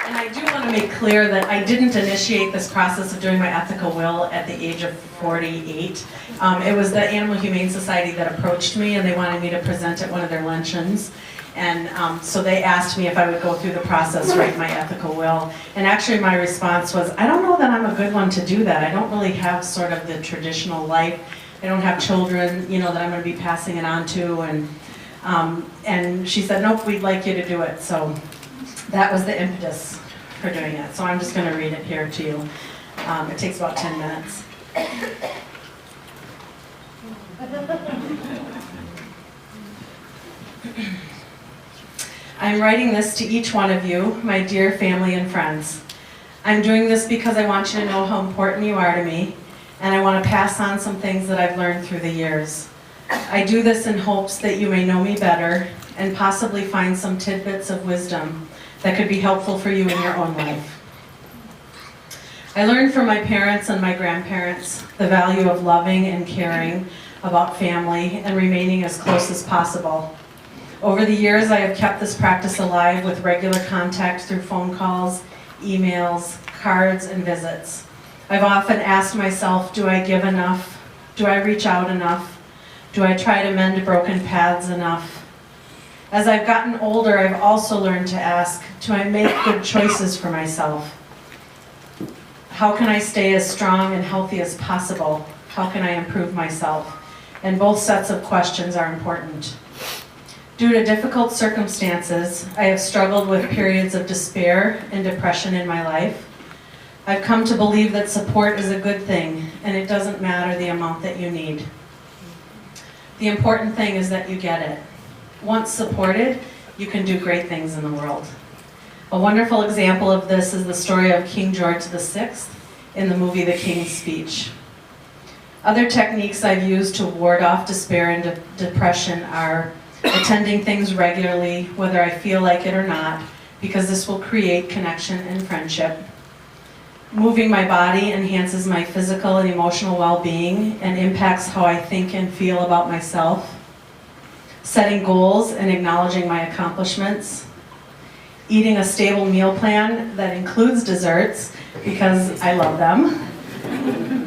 And I do want to make clear that I didn't initiate this process of doing my ethical will at the age of 48. It was the Animal Humane Society that approached me, and they wanted me to present at one of their luncheons. And so they asked me if I would go through the process, write my ethical will. And actually my response was, I don't know that I'm a good one to do that. I don't really have sort of the traditional life. I don't have children, you know, that I'm going to be passing it on to. And she said, nope, we'd like you to do it. So that was the impetus for doing it. So I'm just going to read it here to you. It takes about 10 minutes. I'm writing this to each one of you, my dear family and friends. I'm doing this because I want you to know how important you are to me, and I want to pass on some things that I've learned through the years. I do this in hopes that you may know me better and possibly find some tidbits of wisdom that could be helpful for you in your own life. I learned from my parents and my grandparents the value of loving and caring about family and remaining as close as possible. Over the years, I have kept this practice alive with regular contact through phone calls, emails, cards, and visits. I've often asked myself, do I give enough? Do I reach out enough? Do I try to mend broken paths enough? As I've gotten older, I've also learned to ask, do I make good choices for myself? How can I stay as strong and healthy as possible? How can I improve myself? And both sets of questions are important. Due to difficult circumstances, I have struggled with periods of despair and depression in my life. I've come to believe that support is a good thing, and it doesn't matter the amount that you need. The important thing is that you get it. Once supported, you can do great things in the world. A wonderful example of this is the story of King George VI in the movie The King's Speech. Other techniques I've used to ward off despair and depression are attending things regularly, whether I feel like it or not, because this will create connection and friendship. Moving my body enhances my physical and emotional well-being and impacts how I think and feel about myself. Setting goals and acknowledging my accomplishments. Eating a stable meal plan that includes desserts, because I love them.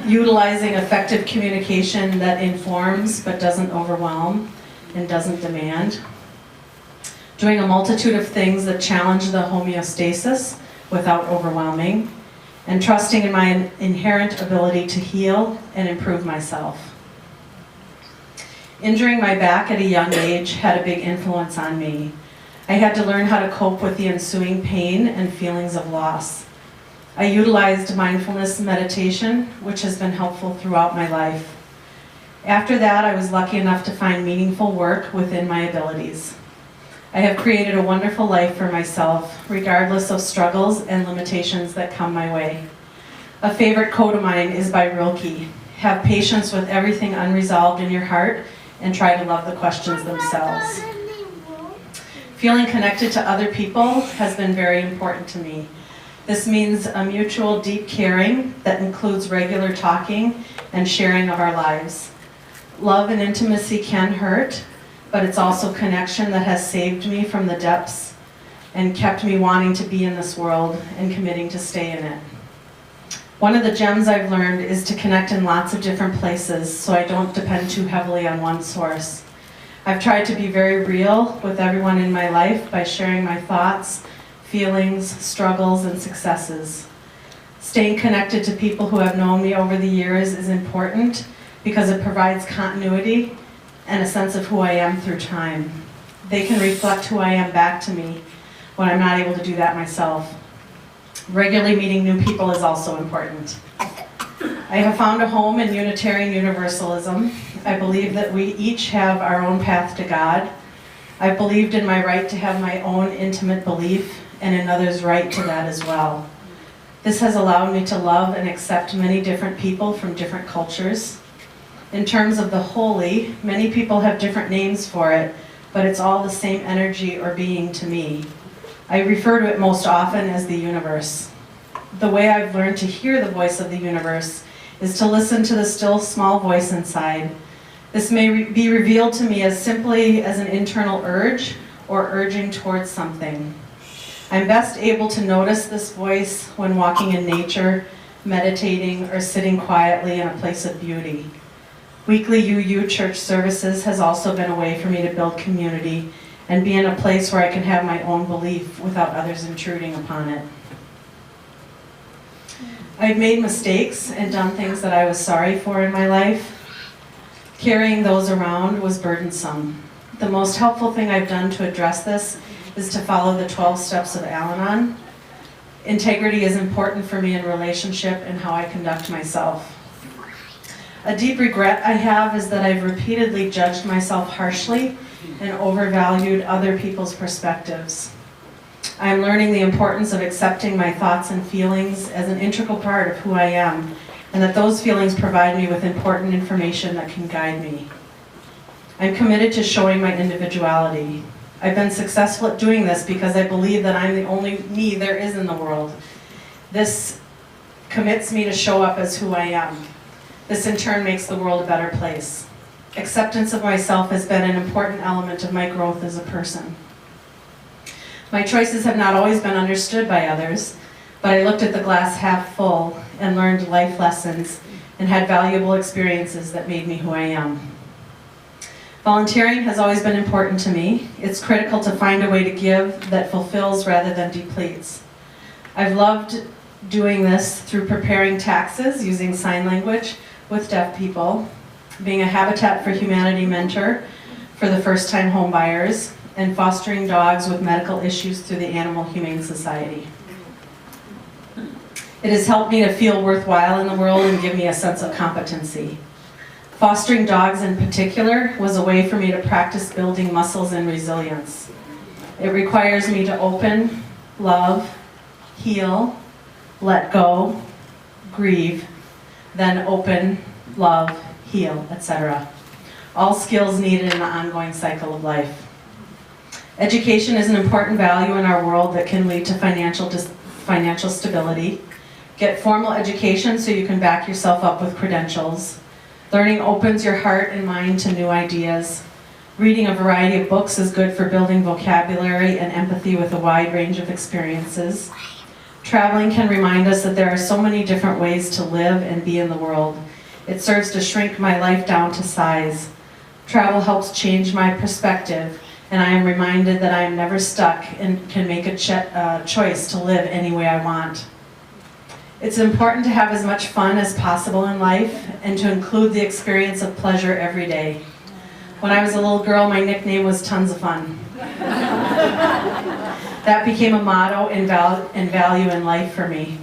Utilizing effective communication that informs but doesn't overwhelm and doesn't demand. Doing a multitude of things that challenge the homeostasis without overwhelming. And trusting in my inherent ability to heal and improve myself. Injuring my back at a young age had a big influence on me. I had to learn how to cope with the ensuing pain and feelings of loss. I utilized mindfulness meditation, which has been helpful throughout my life. After that, I was lucky enough to find meaningful work within my abilities. I have created a wonderful life for myself, regardless of struggles and limitations that come my way. A favorite quote of mine is by Rilke: have patience with everything unresolved in your heart and try to love the questions themselves. Feeling connected to other people has been very important to me. This means a mutual deep caring that includes regular talking and sharing of our lives. Love and intimacy can hurt, but it's also connection that has saved me from the depths and kept me wanting to be in this world and committing to stay in it. One of the gems I've learned is to connect in lots of different places so I don't depend too heavily on one source. I've tried to be very real with everyone in my life by sharing my thoughts, feelings, struggles, and successes. Staying connected to people who have known me over the years is important because it provides continuity and a sense of who I am through time. They can reflect who I am back to me when I'm not able to do that myself. Regularly meeting new people is also important. I have found a home in Unitarian Universalism. I believe that we each have our own path to God. I've believed in my right to have my own intimate belief and another's right to that as well. This has allowed me to love and accept many different people from different cultures. In terms of the holy, many people have different names for it, but it's all the same energy or being to me. I refer to it most often as the universe. The way I've learned to hear the voice of the universe is to listen to the still small voice inside. This may be revealed to me as simply as an internal urge or urging towards something. I'm best able to notice this voice when walking in nature, meditating, or sitting quietly in a place of beauty. Weekly UU church services has also been a way for me to build community and be in a place where I can have my own belief without others intruding upon it. I've made mistakes and done things that I was sorry for in my life. Carrying those around was burdensome. The most helpful thing I've done to address this is to follow the 12 steps of Al-Anon. Integrity is important for me in relationship and how I conduct myself. A deep regret I have is that I've repeatedly judged myself harshly and overvalued other people's perspectives. I am learning the importance of accepting my thoughts and feelings as an integral part of who I am, and that those feelings provide me with important information that can guide me. I'm committed to showing my individuality. I've been successful at doing this because I believe that I'm the only me there is in the world. This commits me to show up as who I am. This in turn makes the world a better place. Acceptance of myself has been an important element of my growth as a person. My choices have not always been understood by others, but I looked at the glass half full and learned life lessons and had valuable experiences that made me who I am. Volunteering has always been important to me. It's critical to find a way to give that fulfills rather than depletes. I've loved doing this through preparing taxes using sign language with deaf people, being a Habitat for Humanity mentor for the first-time home buyers, and fostering dogs with medical issues through the Animal Humane Society. It has helped me to feel worthwhile in the world and give me a sense of competency. Fostering dogs in particular was a way for me to practice building muscles and resilience. It requires me to open, love, heal, let go, grieve, then open, love, heal, etc. All skills needed in the ongoing cycle of life. Education is an important value in our world that can lead to financial stability. Get formal education so you can back yourself up with credentials. Learning opens your heart and mind to new ideas. Reading a variety of books is good for building vocabulary and empathy with a wide range of experiences. Traveling can remind us that there are so many different ways to live and be in the world. It serves to shrink my life down to size. Travel helps change my perspective, and I am reminded that I am never stuck and can make a choice to live any way I want. It's important to have as much fun as possible in life and to include the experience of pleasure every day. When I was a little girl, my nickname was Tons of Fun. That became a motto and value in life for me.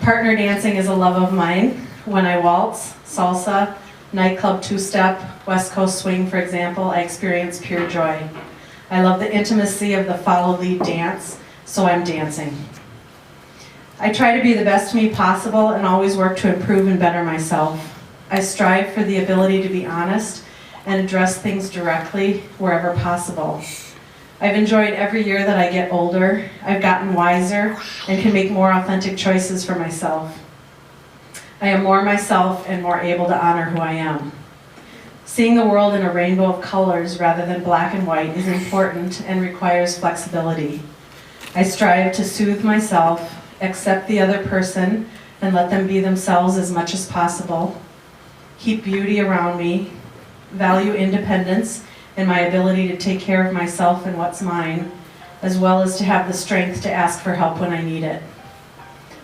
Partner dancing is a love of mine. When I waltz, salsa, nightclub two-step, West Coast swing, for example, I experience pure joy. I love the intimacy of the follow-lead dance, so I'm dancing. I try to be the best me possible and always work to improve and better myself. I strive for the ability to be honest and address things directly wherever possible. I've enjoyed every year that I get older. I've gotten wiser and can make more authentic choices for myself. I am more myself and more able to honor who I am. Seeing the world in a rainbow of colors rather than black and white is important and requires flexibility. I strive to soothe myself, accept the other person, and let them be themselves as much as possible. Keep beauty around me, value independence and my ability to take care of myself and what's mine, as well as to have the strength to ask for help when I need it.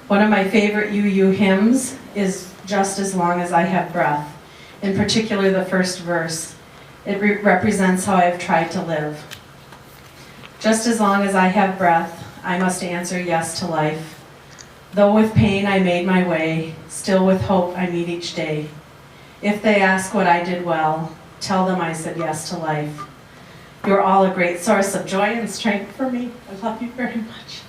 One of my favorite UU hymns is Just As Long As I Have Breath, in particular the first verse. It represents how I've tried to live. Just as long as I have breath, I must answer yes to life. Though with pain I made my way, still with hope I meet each day. If they ask what I did well, tell them I said yes to life. You're all a great source of joy and strength for me. I love you very much.